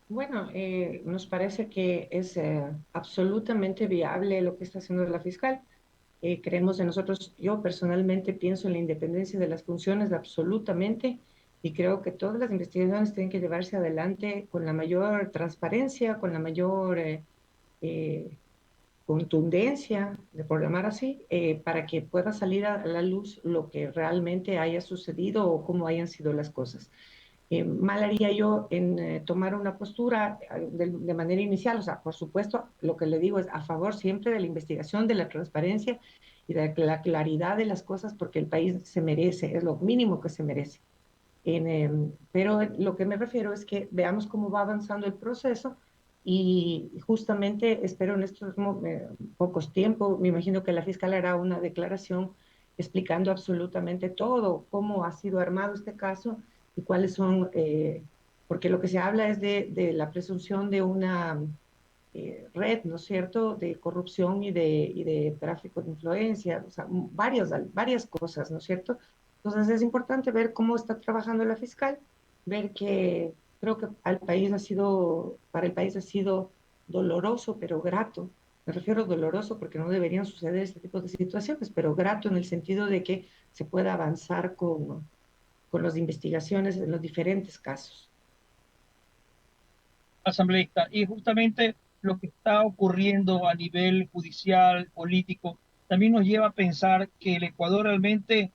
Bueno, nos parece que es absolutamente viable lo que está haciendo la fiscal. Creemos en nosotros, yo personalmente pienso en la independencia de las funciones absolutamente y creo que todas las investigaciones tienen que llevarse adelante con la mayor transparencia, con la mayor eh, contundencia, de por llamar así, para que pueda salir a la luz lo que realmente haya sucedido o cómo hayan sido las cosas. Mal haría yo en tomar una postura de manera inicial, o sea, por supuesto, lo que le digo es a favor siempre de la investigación, de la transparencia y de la claridad de las cosas, porque el país se merece, es lo mínimo que se merece. Pero lo que me refiero es que veamos cómo va avanzando el proceso y justamente espero en estos pocos tiempos, me imagino que la fiscal hará una declaración explicando absolutamente todo, cómo ha sido armado este caso y cuáles son, porque lo que se habla es de la presunción de una red, ¿no es cierto?, de corrupción y de tráfico de influencia, o sea, varias cosas, ¿no es cierto? Entonces es importante ver cómo está trabajando la fiscal, ver que creo que para el país ha sido doloroso, pero grato. Me refiero a doloroso porque no deberían suceder este tipo de situaciones, pero grato en el sentido de que se pueda avanzar con las investigaciones en los diferentes casos. Asambleísta. Y justamente lo que está ocurriendo a nivel judicial, político, también nos lleva a pensar que el Ecuador realmente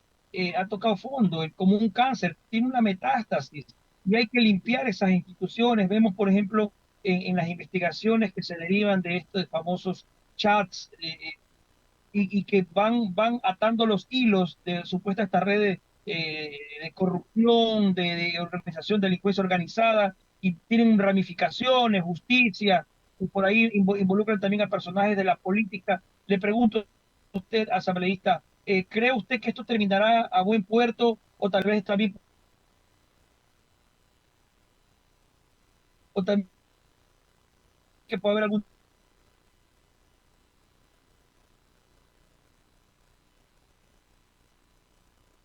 ha tocado fondo, como un cáncer, tiene una metástasis y hay que limpiar esas instituciones. Vemos, por ejemplo, en las investigaciones que se derivan de estos famosos chats y que van atando los hilos de supuestas estas redes de corrupción, de organización, delincuencia organizada, y tienen ramificaciones, justicia, y por ahí involucran también a personajes de la política. Le pregunto a usted, asambleísta, ¿cree usted que esto terminará a buen puerto o tal vez también, o también que puede haber algún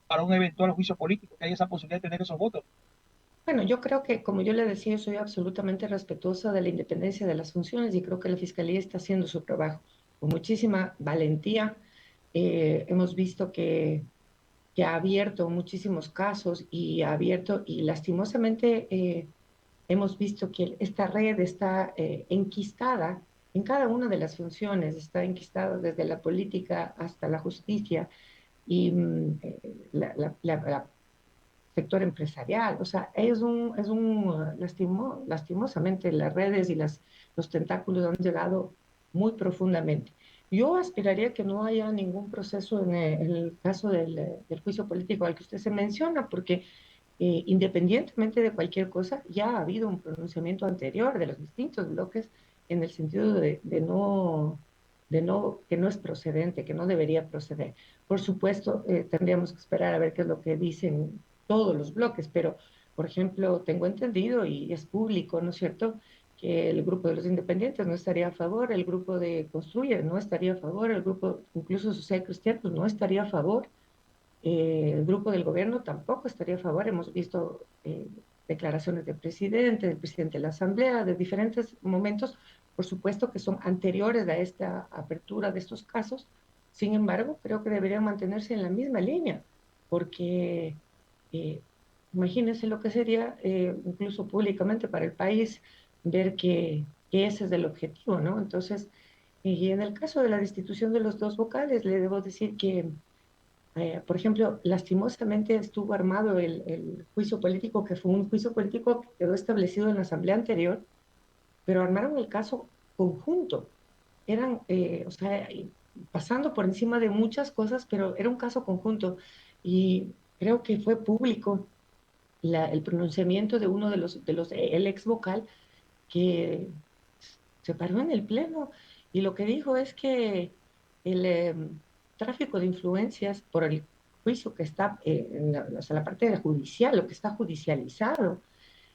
para un eventual juicio político, que haya esa posibilidad de tener esos votos? Bueno, yo creo que, como yo le decía, yo soy absolutamente respetuosa de la independencia de las funciones y creo que la Fiscalía está haciendo su trabajo con muchísima valentía. Hemos visto que ha abierto muchísimos casos y ha abierto, y lastimosamente hemos visto que esta red está enquistada en cada una de las funciones, está enquistada desde la política hasta la justicia y la sector empresarial. O sea, lastimosamente las redes y los tentáculos han llegado muy profundamente. Yo aspiraría que no haya ningún proceso en el caso del juicio político al que usted se menciona, porque independientemente de cualquier cosa, ya ha habido un pronunciamiento anterior de los distintos bloques en el sentido que no es procedente, que no debería proceder. Por supuesto, tendríamos que esperar a ver qué es lo que dicen todos los bloques, pero, por ejemplo, tengo entendido y es público, ¿no es cierto?, que el grupo de los independientes no estaría a favor, el grupo de Construye no estaría a favor, el grupo incluso Social Cristianos no estaría a favor, el grupo del gobierno tampoco estaría a favor. Hemos visto declaraciones del presidente de la Asamblea, de diferentes momentos, por supuesto que son anteriores a esta apertura de estos casos. Sin embargo, creo que deberían mantenerse en la misma línea, porque eh, imagínense lo que sería, incluso públicamente para el país, ver que ese es el objetivo, ¿no? Entonces, y en el caso de la destitución de los dos vocales, le debo decir que por ejemplo, lastimosamente estuvo armado el juicio político, que fue un juicio político que quedó establecido en la asamblea anterior, pero armaron el caso conjunto. Eran, o sea, pasando por encima de muchas cosas, pero era un caso conjunto. Y creo que fue público el pronunciamiento de uno el ex vocal, que se paró en el pleno y lo que dijo es que el tráfico de influencias por el juicio que está o sea, la parte de judicial, lo que está judicializado,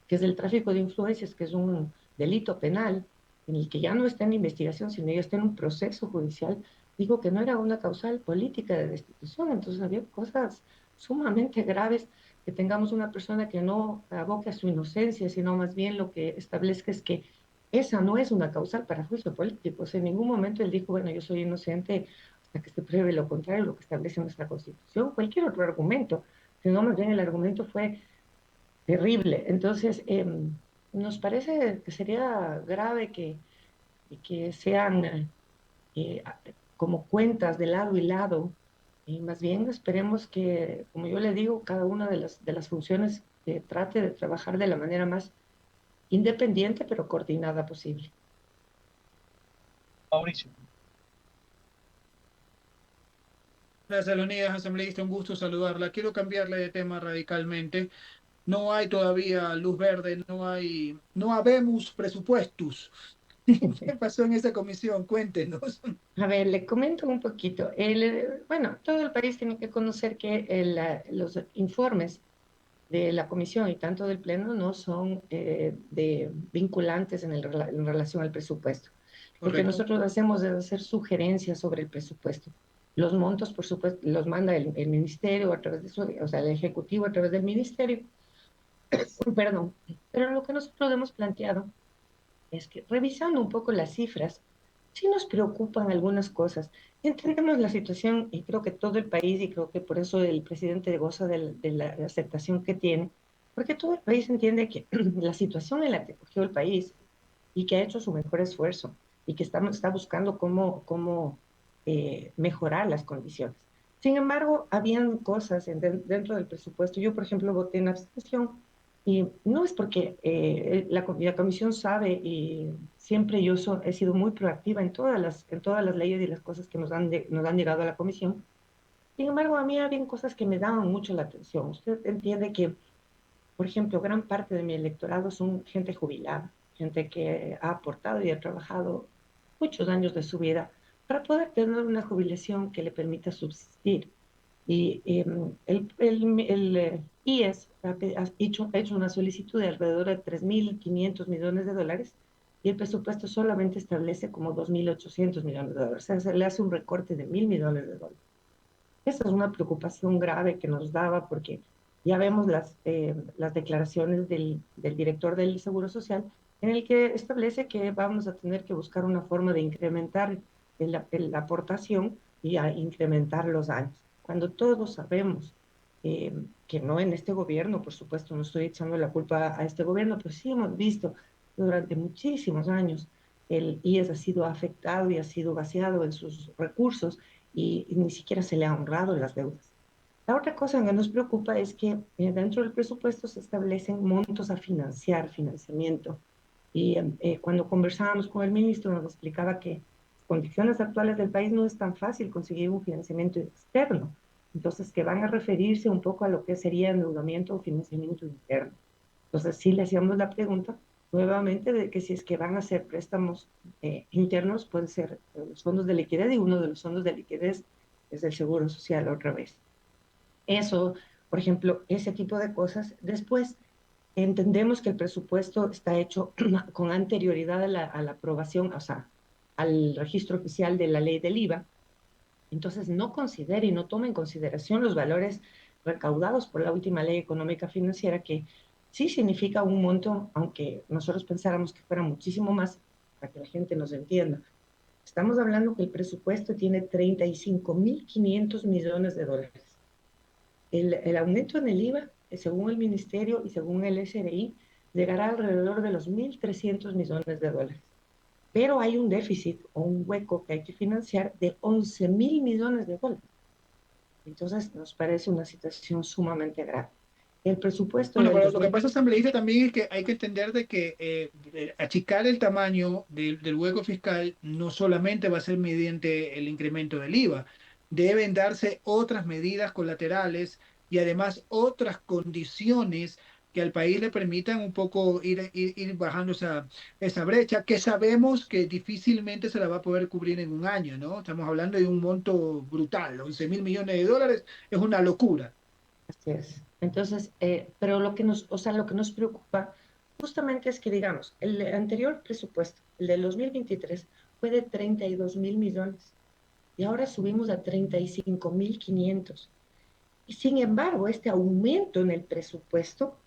que es el tráfico de influencias, que es un delito penal en el que ya no está en investigación, sino ya está en un proceso judicial, dijo que no era una causal política de destitución, entonces había cosas sumamente graves. que tengamos una persona que no aboque a su inocencia, sino más bien lo que establezca es que esa no es una causal para juicio político. O sea, en ningún momento él dijo, bueno, yo soy inocente hasta que se pruebe lo contrario, lo que establece nuestra Constitución, cualquier otro argumento, sino más bien el argumento fue terrible. Entonces, nos parece que sería grave que sean eh, como cuentas de lado y lado, y más bien esperemos que, como yo le digo, cada una de las funciones trate de trabajar de la manera más independiente pero coordinada posible. Mauricio. Gracias, Leonidas, asambleísta, un gusto saludarla. Quiero cambiarle de tema radicalmente. No hay todavía luz verde, no habemos presupuestos. ¿Qué pasó en esa comisión? Cuéntenos. A ver, le comento un poquito. Bueno, todo el país tiene que conocer que los informes de la comisión y tanto del pleno no son vinculantes en relación al presupuesto. Lo que Correcto. nosotros hacemos es hacer sugerencias sobre el presupuesto. Los montos, por supuesto, los manda el ministerio a través de su, o sea, el ejecutivo a través del ministerio, perdón. Pero lo que nosotros hemos planteado es que revisando un poco las cifras, sí nos preocupan algunas cosas. Entendemos la situación y creo que todo el país, y creo que por eso el presidente goza de la aceptación que tiene, porque todo el país entiende que la situación en la que cogió el país y que ha hecho su mejor esfuerzo y que está buscando cómo mejorar las condiciones. Sin embargo, habían cosas dentro del presupuesto. Yo, por ejemplo, voté en abstención y no es porque la comisión sabe y siempre he sido muy proactiva en todas las leyes y las cosas que nos han llegado a la comisión. Sin embargo, a mí había cosas que me daban mucho la atención. Usted entiende que, por ejemplo, gran parte de mi electorado son gente jubilada, gente que ha aportado y ha trabajado muchos años de su vida para poder tener una jubilación que le permita subsistir. Y el IES ha hecho una solicitud de alrededor de 3.500 millones de dólares y el presupuesto solamente establece como 2.800 millones de dólares. O sea, se le hace un recorte de 1.000 millones de dólares. Esa es una preocupación grave que nos daba porque ya vemos las declaraciones del director del Seguro Social en el que establece que vamos a tener que buscar una forma de incrementar la aportación y a incrementar los años. Cuando todos sabemos eh, que no en este gobierno, por supuesto, no estoy echando la culpa a este gobierno, pero sí hemos visto que durante muchísimos años el IES ha sido afectado y ha sido vaciado en sus recursos y ni siquiera se le ha honrado las deudas. La otra cosa que nos preocupa es que dentro del presupuesto se establecen montos a financiar, financiamiento. Y cuando conversábamos con el ministro nos explicaba que en condiciones actuales del país no es tan fácil conseguir un financiamiento externo. Entonces, que van a referirse un poco a lo que sería endeudamiento o financiamiento interno. Entonces, sí le hacíamos la pregunta nuevamente de que si es que van a ser préstamos internos, pueden ser los fondos de liquidez y uno de los fondos de liquidez es el Seguro Social otra vez. Eso, por ejemplo, ese tipo de cosas. Después, entendemos que el presupuesto está hecho con anterioridad a la aprobación, o sea, al registro oficial de la ley del IVA. Entonces, no considere y no tome en consideración los valores recaudados por la última ley económica financiera, que sí significa un monto, aunque nosotros pensáramos que fuera muchísimo más, para que la gente nos entienda. Estamos hablando que el presupuesto tiene 35.500 millones de dólares. El aumento en el IVA, según el ministerio y según el SRI, llegará alrededor de los 1.300 millones de dólares. Pero hay un déficit o un hueco que hay que financiar de 11.000 millones de dólares. Entonces, nos parece una situación sumamente grave. El presupuesto Bueno, del pero lo que 2000, pasa, asambleísta, también es que hay que entender de que achicar el tamaño del hueco fiscal no solamente va a ser mediante el incremento del IVA, deben darse otras medidas colaterales y además otras condiciones que al país le permitan un poco ir bajando esa brecha, que sabemos que difícilmente se la va a poder cubrir en un año, ¿no? Estamos hablando de un monto brutal, 11.000 millones de dólares es una locura. así es. Entonces, pero o sea, lo que nos preocupa justamente es que, digamos, el anterior presupuesto, el del 2023, fue de 32.000 millones y ahora subimos a 35.500. Y sin embargo, este aumento en el presupuesto,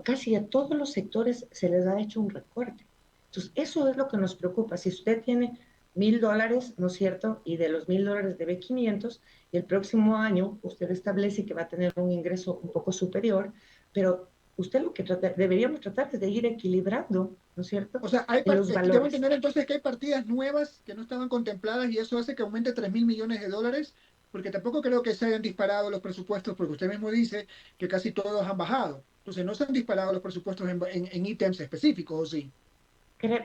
casi a todos los sectores se les ha hecho un recorte. Entonces, eso es lo que nos preocupa. Si usted tiene $1,000, ¿no es cierto? Y de los $1,000 debe 500, y el próximo año usted establece que va a tener un ingreso un poco superior, pero usted lo que deberíamos tratar es de ir equilibrando, ¿no es cierto? O sea, Los debo valores. entender entonces que hay partidas nuevas que no estaban contempladas y eso hace que aumente 3.000 millones de dólares, porque tampoco creo que se hayan disparado los presupuestos, porque usted mismo dice que casi todos han bajado. Entonces, no se han disparado los presupuestos en ítems específicos, ¿o sí?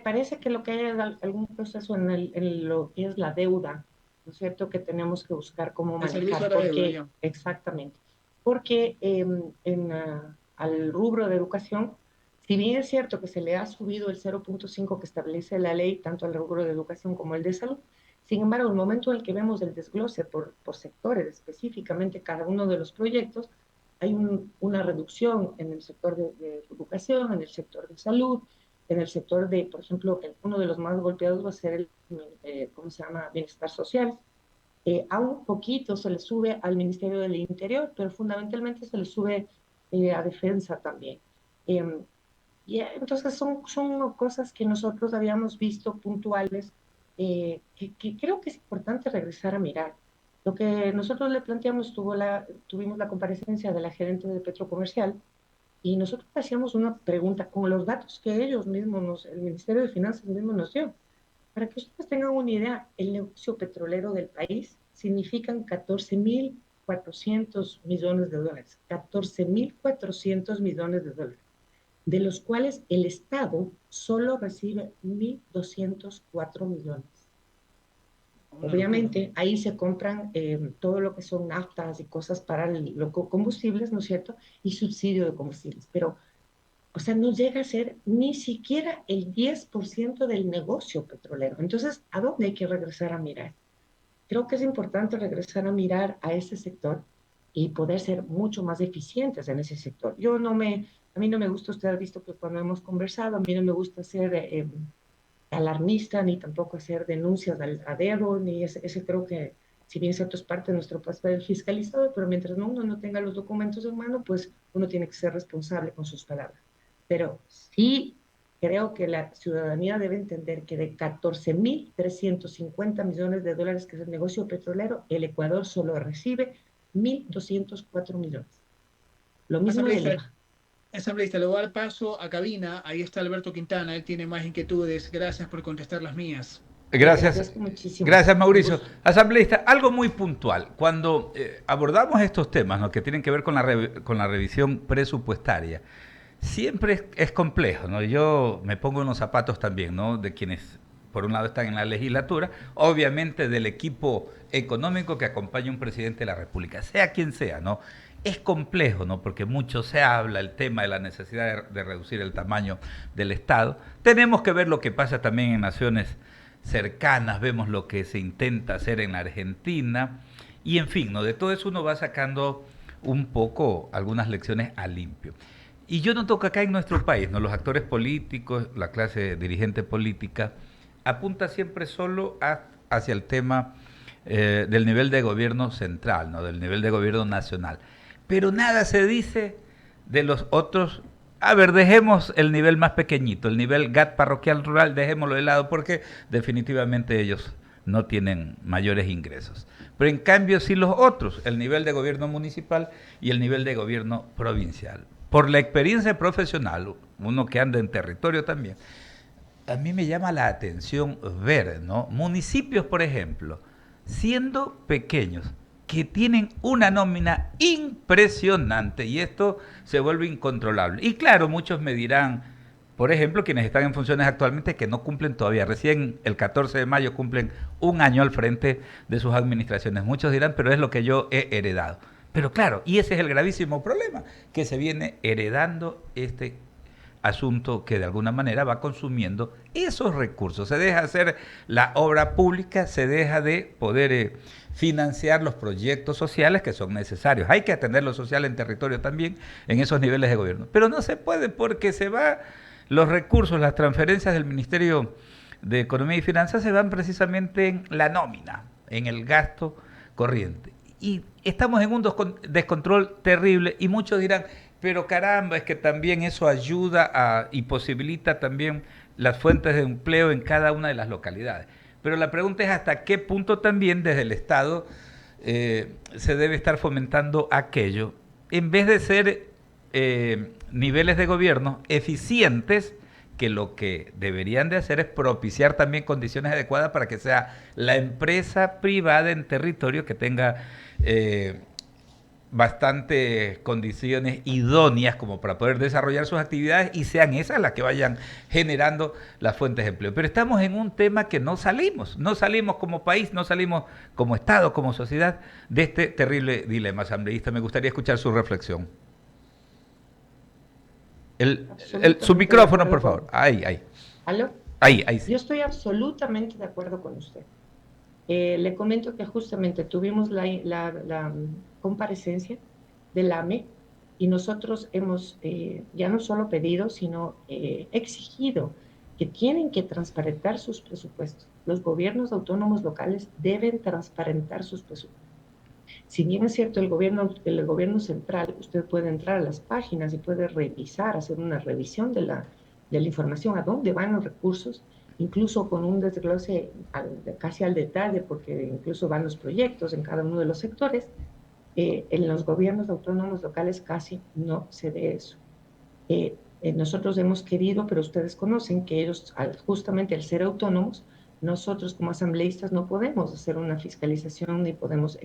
Parece que lo que hay es algún proceso en lo que es la deuda, ¿no es cierto? Que tenemos que buscar cómo El servicio manejar, de la deuda, porque ya. exactamente, porque al rubro de educación, si bien es cierto que se le ha subido el 0,5 que establece la ley, tanto al rubro de educación como el de salud, sin embargo, el momento en el que vemos el desglose por sectores, específicamente cada uno de los proyectos, hay una reducción en el sector de educación, en el sector de salud, en el sector de, por ejemplo, uno de los más golpeados va a ser ¿cómo se llama? Bienestar social. A un poquito se le sube al Ministerio del Interior, pero fundamentalmente se le sube a Defensa también. Eh, entonces son cosas que nosotros habíamos visto puntuales, que creo que es importante regresar a mirar. Lo que nosotros le planteamos, tuvimos la comparecencia de la gerente de Petrocomercial, y nosotros hacíamos una pregunta con los datos que ellos mismos, el Ministerio de Finanzas mismo nos dio. Para que ustedes tengan una idea, el negocio petrolero del país significan 14,400 millones de dólares. 14,400 millones de dólares, de los cuales el Estado solo recibe 1,204 millones. Una locura. Obviamente, ahí se compran todo lo que son naftas y cosas para los combustibles, ¿no es cierto? Y subsidio de combustibles. Pero, o sea, no llega a ser ni siquiera el 10% del negocio petrolero. Entonces, ¿a dónde hay que regresar a mirar? Creo que es importante regresar a mirar a ese sector y poder ser mucho más eficientes en ese sector. A mí no me gusta, usted ha visto que cuando hemos conversado, a mí no me gusta ser alarmista, ni tampoco hacer denuncias a dedo, ni ese creo que, si bien cierto es parte de nuestro papel fiscalizado, pero mientras uno no tenga los documentos en mano, pues uno tiene que ser responsable con sus palabras. Pero sí creo que la ciudadanía debe entender que de 14,350 millones de dólares que es el negocio petrolero, el Ecuador solo recibe 1,204 millones. Lo mismo del Asambleísta, IVA. asambleísta, le voy a dar paso a cabina. Ahí está Alberto Quintana, él tiene más inquietudes. Gracias por contestar las mías. Le Gracias, agradezco muchísimo. gracias Un Mauricio. gusto. Asambleísta, algo muy puntual. Cuando abordamos estos temas, ¿no?, que tienen que ver con con la revisión presupuestaria, siempre es complejo, ¿no? Yo me pongo en los zapatos también, ¿no?, de quienes, por un lado, están en la legislatura, obviamente del equipo económico que acompaña a un presidente de la República, sea quien sea, ¿no? Es complejo, ¿no?, porque mucho se habla el tema de la necesidad de reducir el tamaño del Estado. Tenemos que ver lo que pasa también en naciones cercanas, vemos lo que se intenta hacer en la Argentina, y en fin, ¿no?, de todo eso uno va sacando un poco algunas lecciones a limpio. Y yo noto que acá en nuestro país, ¿no?, los actores políticos, la clase dirigente política, apunta siempre solo hacia el tema del nivel de gobierno central, ¿no?, del nivel de gobierno nacional. Pero nada se dice de los otros. A ver, dejemos el nivel más pequeñito, el nivel GAT parroquial rural, dejémoslo de lado porque definitivamente ellos no tienen mayores ingresos. Pero en cambio sí los otros, el nivel de gobierno municipal y el nivel de gobierno provincial. Por la experiencia profesional, uno que anda en territorio también, a mí me llama la atención ver, ¿no?, municipios, por ejemplo, siendo pequeños, que tienen una nómina impresionante y esto se vuelve incontrolable. Y claro, muchos me dirán, por ejemplo, quienes están en funciones actualmente que no cumplen todavía, recién el 14 de mayo cumplen un año al frente de sus administraciones. Muchos dirán, pero es lo que yo he heredado. Pero claro, y ese es el gravísimo problema, que se viene heredando este asunto que de alguna manera va consumiendo esos recursos. Se deja hacer la obra pública, se deja de poder financiar los proyectos sociales que son necesarios. Hay que atender lo social en territorio también, en esos niveles de gobierno. Pero no se puede porque se va los recursos, las transferencias del Ministerio de Economía y Finanzas se van precisamente en la nómina, en el gasto corriente. y estamos en un descontrol terrible y muchos dirán, pero caramba, es que también eso ayuda y posibilita también las fuentes de empleo en cada una de las localidades. Pero la pregunta es hasta qué punto también desde el Estado se debe estar fomentando aquello, en vez de ser niveles de gobierno eficientes, que lo que deberían de hacer es propiciar también condiciones adecuadas para que sea la empresa privada en territorio que tenga bastantes condiciones idóneas como para poder desarrollar sus actividades y sean esas las que vayan generando las fuentes de empleo. Pero estamos en un tema que no salimos como país, no salimos como Estado, como sociedad de este terrible dilema. Asambleísta, me gustaría escuchar su reflexión. Su micrófono, por favor. Ahí. ¿Aló? Ahí sí. Yo estoy absolutamente de acuerdo con usted. Le comento que justamente tuvimos la comparecencia del AME y nosotros hemos ya no solo pedido, sino exigido que tienen que transparentar sus presupuestos. Los gobiernos autónomos locales deben transparentar sus presupuestos. Si bien es cierto, el gobierno central, usted puede entrar a las páginas y puede revisar, hacer una revisión de la información, a dónde van los recursos, incluso con un desglose casi al detalle, porque incluso van los proyectos en cada uno de los sectores. En los gobiernos autónomos locales casi no se ve eso. Nosotros hemos querido, pero ustedes conocen que ellos, justamente al ser autónomos, nosotros como asambleístas no podemos hacer una fiscalización ni podemos...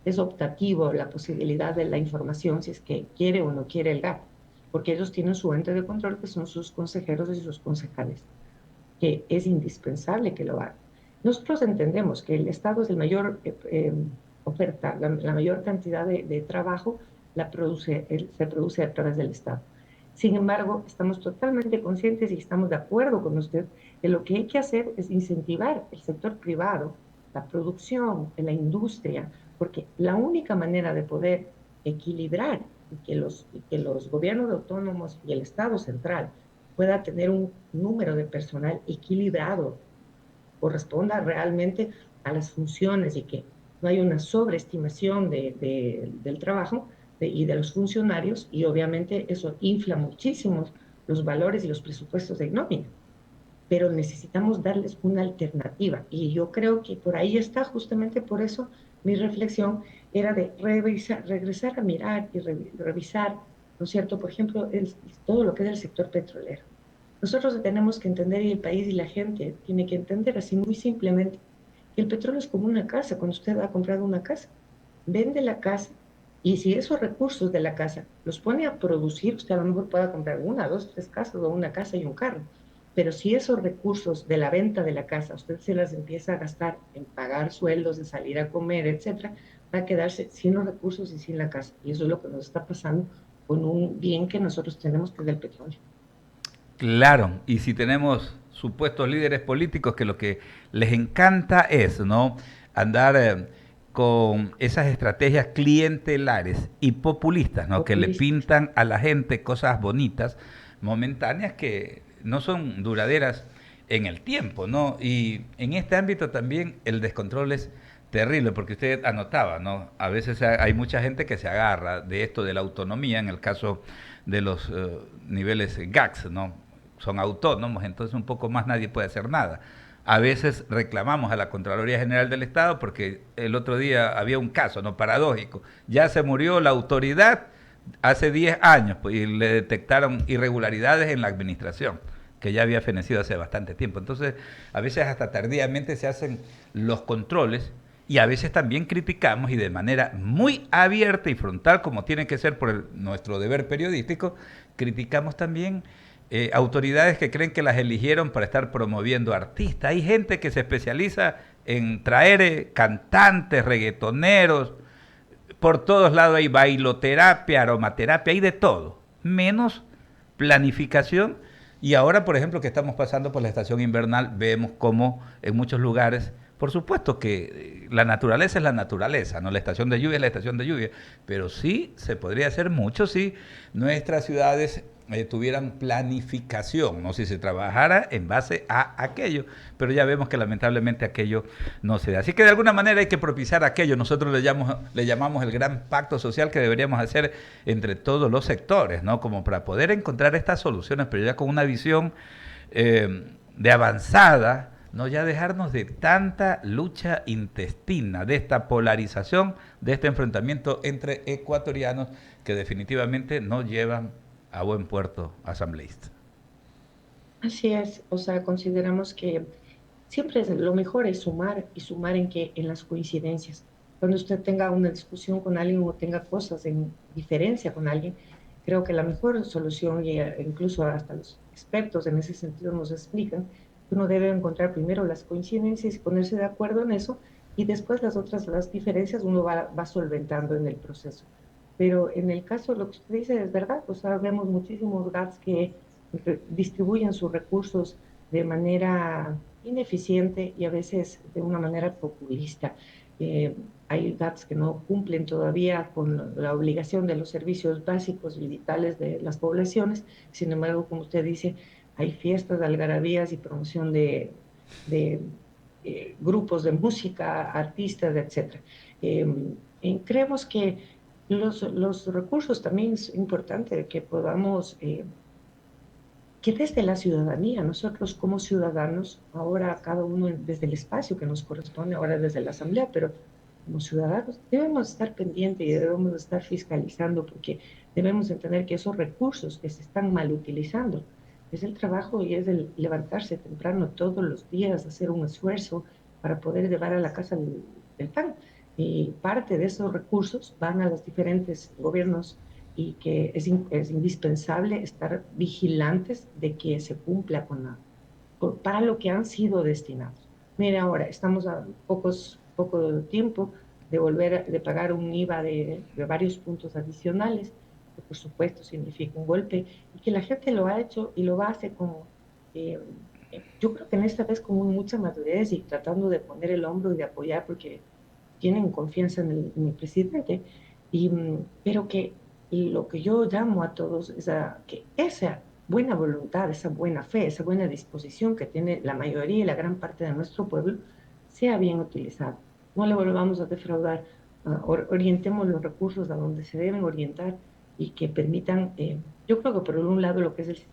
Es optativo la posibilidad de la información si es que quiere o no quiere el GAP, porque ellos tienen su ente de control que son sus consejeros y sus concejales, que es indispensable que lo hagan. Nosotros entendemos que el Estado es el mayor oferta, la mayor cantidad de trabajo se produce a través del Estado. Sin embargo, estamos totalmente conscientes y estamos de acuerdo con usted que lo que hay que hacer es incentivar el sector privado, la producción, la industria, porque la única manera de poder equilibrar y que los gobiernos autónomos y el Estado central pueda tener un número de personal equilibrado, corresponda realmente a las funciones y que no haya una sobreestimación del trabajo y de los funcionarios, y obviamente eso infla muchísimo los valores y los presupuestos de nómina. Pero necesitamos darles una alternativa, y yo creo que por ahí está, justamente por eso mi reflexión era de regresar a mirar y revisar, ¿no es cierto?, por ejemplo, todo lo que es el sector petrolero. Nosotros tenemos que entender, y el país y la gente tiene que entender así muy simplemente, que el petróleo es como una casa. Cuando usted ha comprado una casa, vende la casa, y si esos recursos de la casa los pone a producir, usted a lo mejor pueda comprar 1, 2, 3 casas, o una casa y un carro. Pero si esos recursos de la venta de la casa usted se las empieza a gastar en pagar sueldos, de salir a comer, etcétera, va a quedarse sin los recursos y sin la casa. Y eso es lo que nos está pasando con un bien que nosotros tenemos, que es el petróleo. Claro, y si tenemos supuestos líderes políticos que lo que les encanta es, ¿no?, andar con esas estrategias clientelares y populistas, ¿no?, que le pintan a la gente cosas bonitas, momentáneas, que no son duraderas en el tiempo, ¿no? Y en este ámbito también el descontrol es terrible, porque usted anotaba, ¿no? A veces hay mucha gente que se agarra de esto de la autonomía, en el caso de los niveles GACS, ¿no? Son autónomos, entonces un poco más nadie puede hacer nada. A veces reclamamos a la Contraloría General del Estado porque el otro día había un caso, ¿no?, paradójico. Ya se murió la autoridad hace 10 años, pues, y le detectaron irregularidades en la administración, que ya había fenecido hace bastante tiempo. Entonces, a veces hasta tardíamente se hacen los controles, y a veces también criticamos, y de manera muy abierta y frontal, como tiene que ser por nuestro deber periodístico, criticamos también autoridades que creen que las eligieron para estar promoviendo artistas. Hay gente que se especializa en traer cantantes, reggaetoneros, por todos lados hay bailoterapia, aromaterapia, hay de todo, menos planificación. Y ahora, por ejemplo, que estamos pasando por la estación invernal, vemos cómo en muchos lugares, por supuesto que la naturaleza es la naturaleza, ¿no? La estación de lluvia es la estación de lluvia, pero sí se podría hacer mucho si nuestras ciudades tuvieran planificación, ¿no? Si se trabajara en base a aquello, pero ya vemos que lamentablemente aquello no se da. Así que de alguna manera hay que propiciar aquello, nosotros le llamamos el gran pacto social que deberíamos hacer entre todos los sectores, ¿no? Como para poder encontrar estas soluciones, pero ya con una visión de avanzada, no ya dejarnos de tanta lucha intestina, de esta polarización, de este enfrentamiento entre ecuatorianos que definitivamente no llevan a buen puerto asambleísta. Así es, o sea, consideramos que siempre lo mejor es sumar y sumar en las coincidencias. Cuando usted tenga una discusión con alguien o tenga cosas en diferencia con alguien, creo que la mejor solución, y incluso hasta los expertos en ese sentido nos explican, que uno debe encontrar primero las coincidencias y ponerse de acuerdo en eso, y después las diferencias uno va solventando en el proceso. Pero en el caso, lo que usted dice es verdad, o sea, vemos muchísimos GATS que distribuyen sus recursos de manera ineficiente y a veces de una manera populista. Hay GATS que no cumplen todavía con la obligación de los servicios básicos y vitales de las poblaciones. Sin embargo, como usted dice, hay fiestas, algarabías y promoción de grupos de música, artistas, etc. Creemos que los recursos también es importante que podamos que desde la ciudadanía, nosotros como ciudadanos, ahora cada uno desde el espacio que nos corresponde, ahora desde la Asamblea, pero como ciudadanos debemos estar pendientes y debemos estar fiscalizando porque debemos entender que esos recursos que se están mal utilizando es el trabajo y es el levantarse temprano todos los días, hacer un esfuerzo para poder llevar a la casa el pan. Y parte de esos recursos van a los diferentes gobiernos y que es indispensable estar vigilantes de que se cumpla para lo que han sido destinados. Mire, ahora estamos a poco tiempo de pagar un IVA de varios puntos adicionales, que por supuesto significa un golpe, y que la gente lo ha hecho y lo hace como, yo creo que en esta vez con mucha madurez y tratando de poner el hombro y de apoyar porque tienen confianza en el presidente, pero que lo que yo llamo a todos es a que esa buena voluntad, esa buena fe, esa buena disposición que tiene la mayoría y la gran parte de nuestro pueblo sea bien utilizada. No le volvamos a defraudar, orientemos los recursos a donde se deben orientar y que permitan, yo creo que por un lado lo que es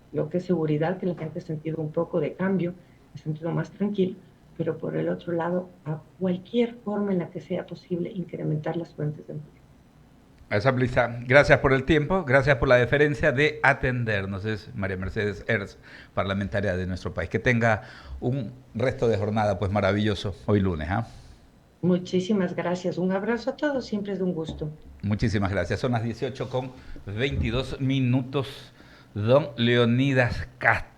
seguridad, que la gente ha sentido un poco de cambio, ha sentido más tranquilo, pero por el otro lado, a cualquier forma en la que sea posible incrementar las fuentes de empleo. Asambleísta, gracias por el tiempo, gracias por la deferencia de atendernos. Es María Mercedes Hertz, parlamentaria de nuestro país. Que tenga un resto de jornada pues maravilloso hoy lunes. Muchísimas gracias. Un abrazo a todos, siempre es un gusto. Muchísimas gracias. Son las 18:22. Don Leonidas Castro.